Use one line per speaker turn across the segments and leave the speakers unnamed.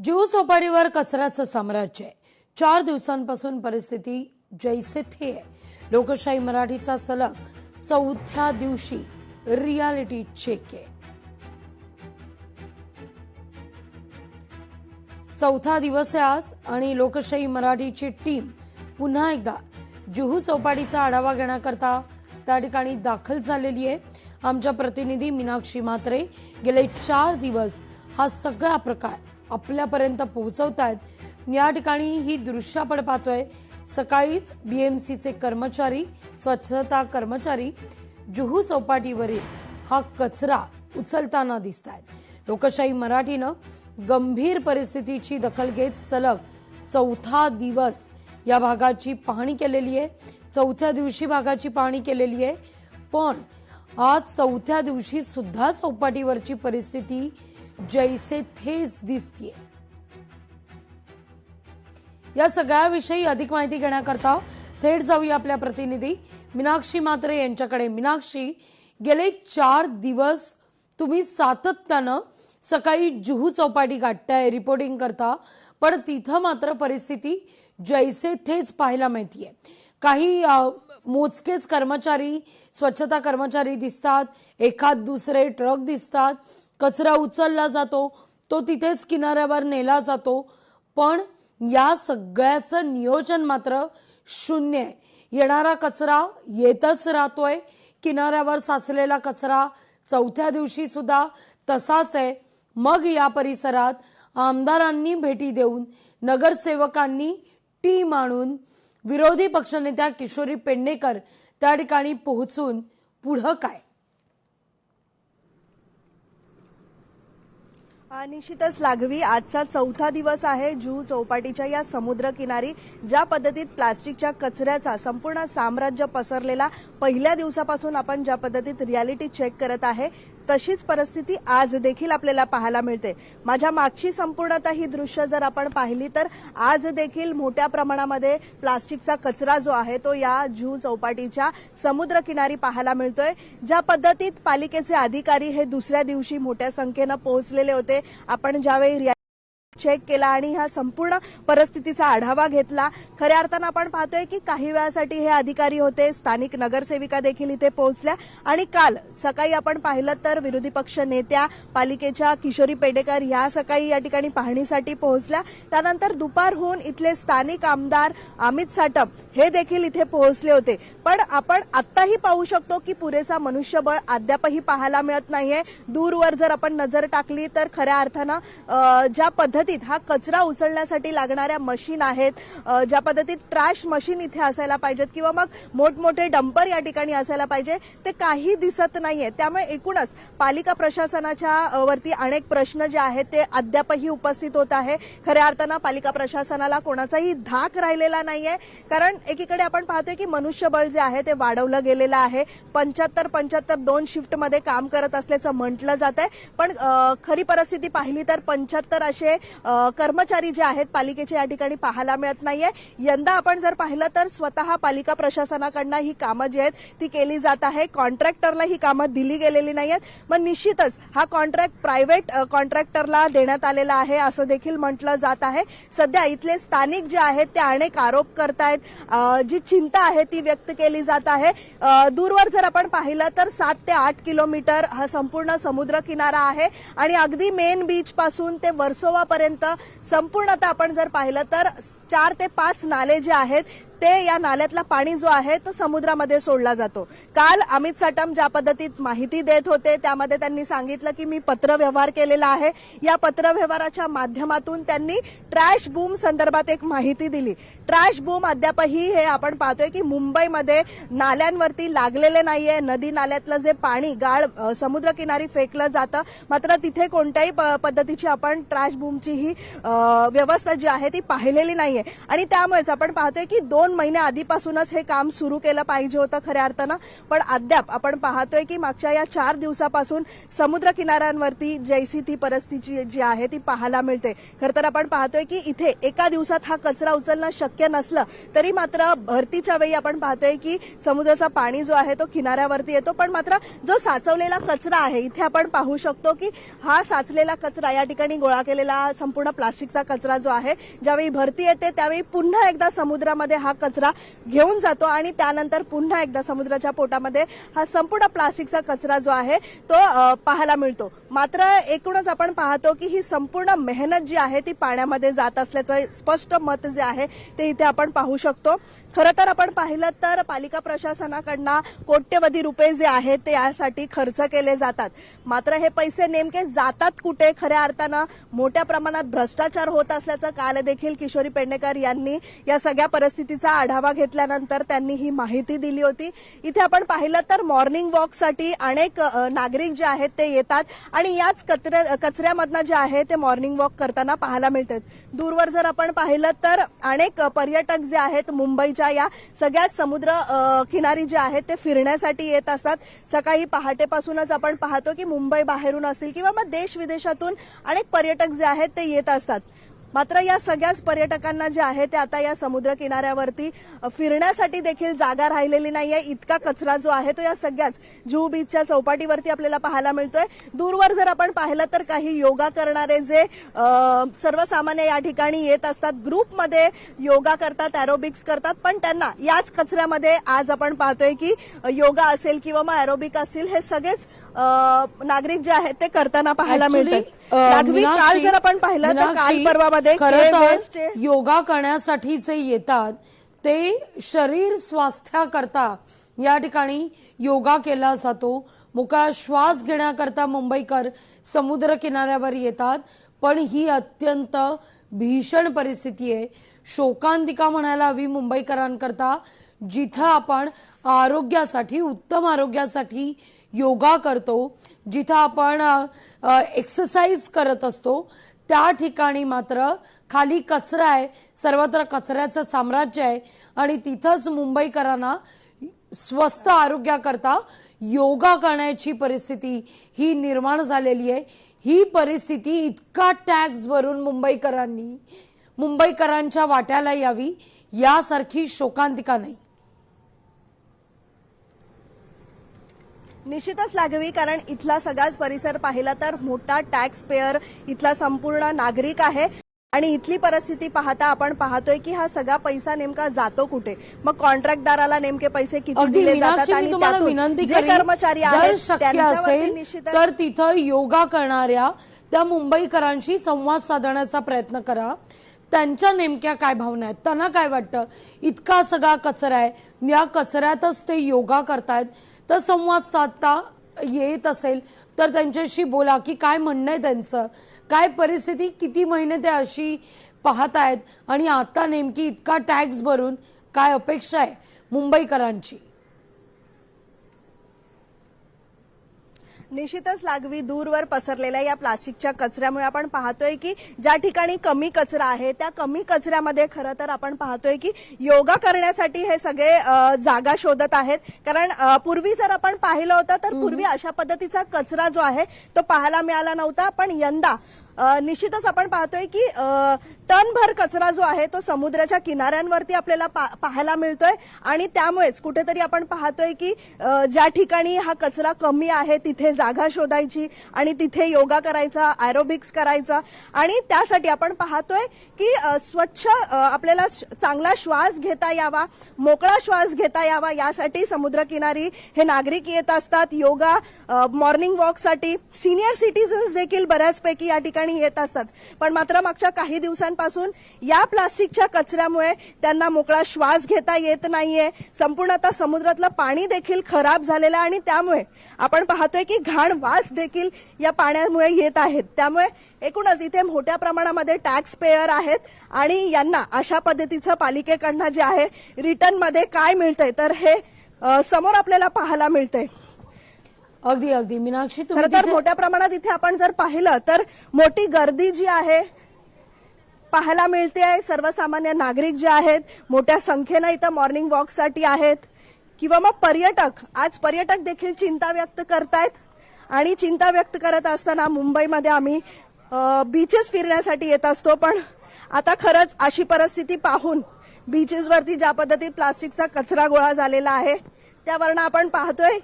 जुहू चौपाटीवर कचऱ्याचं साम्राज्य आहे। 4 दिवसांपासून परिस्थिती जैसे थे आहे। लोकशाही मराठीचा सलग चौथ्या दिवशी रियालिटी चेक आहे। चौथा दिवस आहे आज आणि लोकशाही मराठीची टीम पुन्हा एकदा जुहू चौपाटीचा आढावा घेण्याकरता त्या ठिकाणी दाखल झालेली आहे। आमच्या प्रतिनिधी मीनाक्षी म्हात्रे गेले 4 दिवस हा सगळा प्रकार आपल्यापर्यंत पोहोचवतायत। या ठिकाणी ही दृश्य आपण पाहतोय। सकाळीच बीएमसीचे कर्मचारी, स्वच्छता कर्मचारी जुहू चौपाटीवरील हा कचरा उचलताना दिसतायत। लोकशाही मराठीनं गंभीर परिस्थितीची दखल घेत सलग चौथा दिवस या भागाची पाहणी केलेली आहे। चौथ्या दिवशी भागाची पाहणी केलेली आहे, पण आज चौथ्या दिवशी सुद्धा चौपाटीवरची परिस्थिती जैसे थेच दिसतीये। या सगळ्याविषयी अधिक माहिती घेण्याकरता थेट जाऊया आपल्या प्रतिनिधी मीनाक्षी म्हात्रे यांच्याकडे। मीनाक्षी, गेले 4 दिवस तुम्ही सातत्यानं सकाळी जुहू चौपाटी गाठताय, रिपोर्टिंग करता, पण तिथं मात्र परिस्थिती जैसे थेच पाहायला मिळतीये। काही मोजकेच कर्मचारी, स्वच्छता कर्मचारी दिसतात, एखाद दुसरे ट्रक दिसतात, कचरा उचलला जातो, तो तिथेच किनाऱ्यावर नेला जातो, पण या सगळ्याचं नियोजन मात्र शून्य आहे। येणारा कचरा येतच राहतोय, किनाऱ्यावर साचलेला कचरा चौथ्या दिवशी सुद्धा तसाच आहे। मग या परिसरात आमदारांनी भेटी देऊन, नगरसेवकांनी टीम आणून, विरोधी पक्षनेत्या किशोरी पेडणेकर त्या ठिकाणी पोहोचून पुढं काय?
निश्चितच लागवी आजचा चौथा दिवस आहे जुहू चौपाटीच्या या समुद्र किनारी। ज्या पद्धतीत प्लास्टिकच्या कचऱ्याचा संपूर्ण साम्राज्य पसरलेला, पहिल्या दिवसापासून आपण ज्या पद्धतीत रियालिटी चेक करत आहे तशीच परिस्थिती आज देखील आपल्याला पाहायला मिळते। माझ्या मागची संपूर्णतः ही दृश्य जर आपण पाहिली तर आज देखील मोठ्या प्रमाणामध्ये प्लास्टिकचा कचरा जो आहे तो या जुहू चौपाटीच्या समुद्र किनारी पाहायला मिळतोय। ज्या पद्धतीत पालिकेचे अधिकारी हे दुसऱ्या दिवशी मोठ्या संख्येने पोहोचलेले होते, आपण ज्यावेळी चेक केला आणि ह्या संपूर्ण परिस्थितीचा आढावा घेतला, खऱ्या अर्थानं आपण पाहतोय की काही वेळासाठी हे अधिकारी होते, स्थानिक नगरसेविका देखील इथे पोहोचल्या आणि काल सकाळी आपण पाहिलं तर विरोधी पक्ष नेत्या, पालिकेच्या किशोरी पेडणेकर ह्या सकाळी या ठिकाणी पाहणीसाठी पोहोचल्या। त्यानंतर दुपारहून इथले स्थानिक आमदार अमित साटम हे देखील इथे पोहोचले होते, पण आपण आत्ताही पाहू शकतो की पुरेसा मनुष्यबळ अद्यापही पाहायला मिळत नाहीये। दूरवर जर आपण नजर टाकली तर खऱ्या अर्थानं ज्या पद्धतीत हा कचरा उचलण्यासाठी लागणाऱ्या मशीन आहेत, ज्या पद्धतीत ट्रॅश मशीन इथे असायला पाहिजेत किंवा मग मोठमोठे डंपर या ठिकाणी असायला पाहिजे, ते काही दिसत नाहीये। त्यामुळे एकूणच पालिका प्रशासनाच्या वरती अनेक प्रश्न जे आहेत ते अद्यापही उपस्थित होत आहे। खऱ्या अर्थानं पालिका प्रशासनाला कोणाचाही धाक राहिलेला नाहीये, कारण एकीकडे आपण पाहतोय की मनुष्यबळ जे आहे ते वाढवलं गेलेलं आहे। 75 2 शिफ्टमध्ये काम करत असल्याचं म्हटलं जात आहे, पण खरी परिस्थिती पाहिली तर 75 असे कर्मचारी जे आहेत पालिकेचे या ठिकाणी पाहायला मिळत नाहीये। यंदा आपण जर पाहिलं तर स्वतः पालिका प्रशासनाकडनं ही कामं जी आहेत ती केली जात आहे, कॉन्ट्रॅक्टरला ही कामं दिली गेलेली नाहीयेत। मग निश्चितच हा कॉन्ट्रॅक्ट प्रायव्हेट कॉन्ट्रॅक्टरला देण्यात आलेला आहे असं देखील म्हटलं जात आहे। सध्या इथले स्थानिक जे आहेत ते अनेक आरोप करतायत, जी चिंता आहे ती व्यक्त केली जात आहे। दूरवर जर आपण पाहिलं तर 7 ते 8 किलोमीटर हा संपूर्ण समुद्र किनारा आहे आणि अगदी मेन बीच पासून ते वर्सोवा पर्यंत संपूर्णतः आपण जर पाहिलं तर 4 ते 5 नाले जे आहेत ते, या नाल्यातला पाणी जो आहे तो समुद्रामध्ये सोडला जातो। काल अमित साटम ज्या पद्धतीत माहिती देत होते त्यामध्ये त्यांनी सांगितलं की मी पत्रव्यवहार केलेला आहे। या पत्रव्यवहाराच्या माध्यमातून त्यांनी ट्रॅश बूम संदर्भात एक माहिती दिली। ट्रॅश बूम अद्यापही हे आपण पाहतोय की मुंबईमध्ये नाल्यांवरती लागलेले नाहीये। नदी नाल्यातलं जे पाणी गाळ समुद्रकिनारी फेकलं जातं, मात्र तिथे कोणत्याही पद्धतीची आपण ट्रॅश बूमची ही व्यवस्था जी आहे ती पाहिलेली नाहीये आणि त्यामुळेच आपण पाहतोय की 2 1-2 महिने आधीपासूनच हे काम सुरू केलं पाहिजे होतं खऱ्या अर्थानं, पण अद्याप आपण पाहतोय की मागच्या या 4 दिवसापासून समुद्र किनाऱ्यांवरती जैसी ती परिस्थिती जी आहे ती पाहायला मिळते। खरं तर आपण पाहतोय की इथे एका दिवसात हा कचरा उचलणं शक्य नसलं तरी मात्र भरतीच्या वेळी आपण पाहतोय की समुद्राचा पाणी जो आहे तो किनाऱ्यावरती येतो, पण मात्र जो साचवलेला कचरा आहे इथे आपण पाहू शकतो की हा साचलेला कचरा या ठिकाणी गोळा केलेला संपूर्ण प्लास्टिकचा कचरा जो आहे ज्यावेळी भरती येते त्यावेळी पुन्हा एकदा समुद्रामध्ये हा कचरा घेऊन जातो आणि त्यानंतर पुन्हा एकदा समुद्राच्या पोटामध्ये हा संपूर्ण प्लास्टिकचा कचरा जो आहे तो पाहायला मिळतो। मात्र एकूणच आपण पाहतो की ही संपूर्ण मेहनत जी आहे ती पाण्यामध्ये जात असल्याचं स्पष्ट मत जे आहे ते इथे आपण पाहू शकतो। खरं तर आपण पाहिलं तर पालिका प्रशासनाकडनं कोट्यवधी रुपये जे आहेत ते यासाठी खर्च केले जातात, मात्र हे पैसे नेमके जातात कुठे? खऱ्या अर्थानं मोठ्या प्रमाणात भ्रष्टाचार होत असल्याचं काल देखील किशोरी पेडणेकर यांनी या सगळ्या परिस्थितीचा आढावा घेतल्यानंतर त्यांनी ही माहिती दिली होती। इथे आपण पाहिलं तर मॉर्निंग वॉकसाठी अनेक नागरिक जे आहेत ते येतात आणि याच कचऱ्यामधनं जे आहे ते मॉर्निंग वॉक करताना पाहायला मिळतात। दूरवर जर आपण पाहिलं तर अनेक पर्यटक जे आहेत मुंबईच्या या सगळ्यात समुद्र किनारी जे आहेत ते फिरण्यासाठी येत असतात। सकाळी पहाटेपासूनच आपण पाहतो की मुंबई बाहेरून असतील किंवा मग देश विदेशातून अनेक पर्यटक जे आहेत ते येत असतात। मात्र या सगळ्याच पर्यटकांना जे आहे ते आता या समुद्र किनाऱ्यावरती फिरण्यासाठी देखील जागा राहिलेली नाहीये। इतका कचरा जो आहे तो या सगळ्याच जुहू बीचच्या चौपाटीवरती आपल्याला पाहायला मिळतोय। दूरवर जर आपण पाहिलं तर काही योगा करणारे जे सर्वसामान्य या ठिकाणी येत असतात, ग्रुपमध्ये योगा करतात, एरोबिक्स करतात, पण त्यांना याच कचऱ्यामध्ये आज आपण पाहतोय की योगा असेल किंवा मग एरोबिक असेल हे सगळेच नागरिक जे आहेत ते करताना पाहायला मिळतात। राघवी, काल जर आपण पाहिलं तर काल परवामध्ये
योगा करण्यासाठीचे येतात ते शरीर स्वास्थ्याकरता या ठिकाणी योगा केला जातो। मोकळा श्वास घेण्याकरता मुंबईकर समुद्र किनाऱ्यावर येतात, पण ही अत्यंत भीषण परिस्थिती आहे, शोकांतिका म्हणायला हवी मुंबईकरांकरता, जिथं आपण आरोग्यासाठी, उत्तम आरोग्यासाठी योगा करतो, जिथं आपण एक्सरसाइज करत असतो, त्या ठिकाणी मात्र खाली कचरा आहे, सर्वत्र कचऱ्याचं साम्राज्य आहे आणि तिथंच मुंबईकरांना स्वस्थ आरोग्याकरता योगा करण्याची परिस्थिती ही निर्माण झालेली आहे। ही परिस्थिती इतका टॅक्स भरून मुंबईकरांच्या वाट्याला यावी यासारखी शोकांतिका नाही।
निश्चितच लागवी, कारण इथला सगळाच परिसर पाहिला तर मोठा टॅक्स पेयर इथला संपूर्ण नागरिक आहे आणि इथली परिस्थिती पाहता आपण पाहतोय की हा सगळा पैसा नेमका जातो कुठे, मग कॉन्ट्रॅक्टदाराला नेमके पैसे किती दिले जातात आणि त्यातून जे कर्मचारी आहेत त्यांच्यावरती निश्चितच
तर तिथं योगा करणाऱ्या त्या मुंबईकरांशी संवाद साधण्याचा प्रयत्न करा। त्यांच्या नेमक्या काय भावना आहेत, त्यांना काय वाटतं, इतका सगळा कचरा आहे, या कचऱ्यातच ते योगा करतायत, तर संवाद साधता येत असेल तर त्यांच्याशी बोला की काय म्हणणं आहे त्यांचं, काय परिस्थिती, किती महिने ते अशी पाहतायत आणि आता नेमकी इतका टॅक्स भरून काय अपेक्षा आहे मुंबईकरांची।
निश्चितच लागवी, दूरवर पसरलेल्या या प्लास्टिकच्या कचऱ्यामुळे आपण पाहतोय की ज्या ठिकाणी कमी कचरा आहे त्या कमी कचऱ्यामध्ये खरं तर आपण पाहतोय की योगा करण्यासाठी हे सगळे जागा शोधत आहेत। कारण पूर्वी जर आपण पाहिलं होतं तर पूर्वी अशा पद्धतीचा कचरा जो आहे तो पाहायला मिळाला नव्हता, पण यंदा निश्चितच आपण पाहतोय की टनभर कचरा जो आहे तो समुद्राच्या किनाऱ्यांवरती आपल्याला पाहायला मिळतोय आणि त्यामुळेच कुठेतरी आपण पाहतोय की ज्या ठिकाणी हा कचरा कमी आहे तिथे जागा शोधायची आणि तिथे योगा करायचा, एरोबिक्स करायचा आणि त्यासाठी आपण पाहतोय की स्वच्छ आपल्याला चांगला श्वास घेता यावा, मोकळा श्वास घेता यावा यासाठी समुद्रकिनारी हे नागरिक येत असतात। योगा, मॉर्निंग वॉकसाठी सिनियर सिटीजन्स देखील बऱ्याचपैकी या ठिकाणी येत असतात, पण मात्र मागच्या काही दिवसांपासून या प्लास्टिकच्या कचऱ्यामुळे त्यांना मोकळा श्वास घेता येत नाहीये। संपूर्णतः समुद्रातलं पाणी देखील खराब झालेलं आहे आणि त्यामुळे आपण पाहतोय की घाण वास देखील या पाण्यामुळे येत आहेत। त्यामुळे एकूणच इथे मोठ्या प्रमाणामध्ये टॅक्स पेयर आहेत आणि यांना अशा पद्धतीचं पालिकेकडनं जे आहे रिटर्न मध्ये काय मिळतंय तर हे समोर आपल्याला पाहायला मिळतंय।
अगदी अगदी मीनाक्षी,
खरं तर मोठ्या प्रमाणात इथे आपण जर पाहिलं तर मोठी गर्दी जी आहे पाहायला मिळते आहे. सर्वसामान्य नागरिक जे आहेत मोठ्या संख्येनं इथं मॉर्निंग वॉकसाठी आहेत किंवा मग पर्यटक, आज पर्यटक देखील चिंता व्यक्त करतायत. आणि चिंता व्यक्त करत असताना मुंबईमध्ये आम्ही बीचेस फिरण्यासाठी येत असतो, पण आता खरंच अशी परिस्थिती पाहून बीचेसवरती ज्या पद्धतीत प्लास्टिकचा कचरा गोळा झालेला आहे त्यावरनं आपण पाहतोय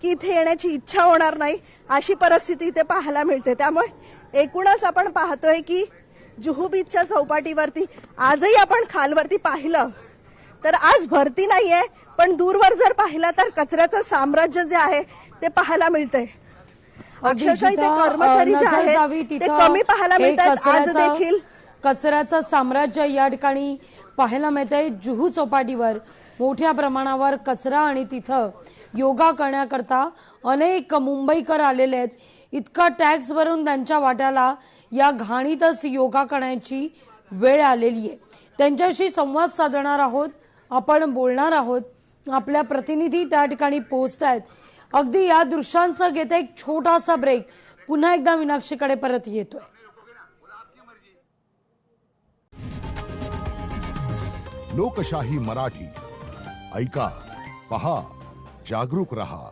की इथे येण्याची इच्छा होणार नाही अशी परिस्थिती इथे पाहायला मिळते. त्यामुळे एकूणच आपण पाहतोय की जुहू बीचच्या चौपाटीवरती आजही आपण खालवरती पाहिलं तर आज भरती नाहीये, पण दूरवर जर पाहिलं तर कचऱ्याचं साम्राज्य जे आहे ते पाहायला मिळतंय. अक्षरशः इथे कर्मचारी जे आहेत ते कमी पाहायला मिळतात. आज देखील
कचऱ्याचं साम्राज्य या ठिकाणी पाहायला मिळतंय. जुहू चौपाटीवर मोठ्या प्रमाणावर कचरा आणि तिथं योगा करण्याकरता अनेक मुंबईकर आलेले आहेत. इतका टॅक्स भरून त्यांच्या वाट्याला या घाणीतच योगा करण्याची वेळ आलेली आहे. त्यांच्याशी संवाद साधणार आहोत, आपण बोलणार आहोत. आपल्या प्रतिनिधी त्या ठिकाणी पोहोचतायत. अगदी या दृश्यांचं घेते एक छोटासा ब्रेक. पुन्हा एकदा मीनाक्षीकडे परत येतोय.
लोकशाही मराठी ऐका, पहा, जागरूक रहा.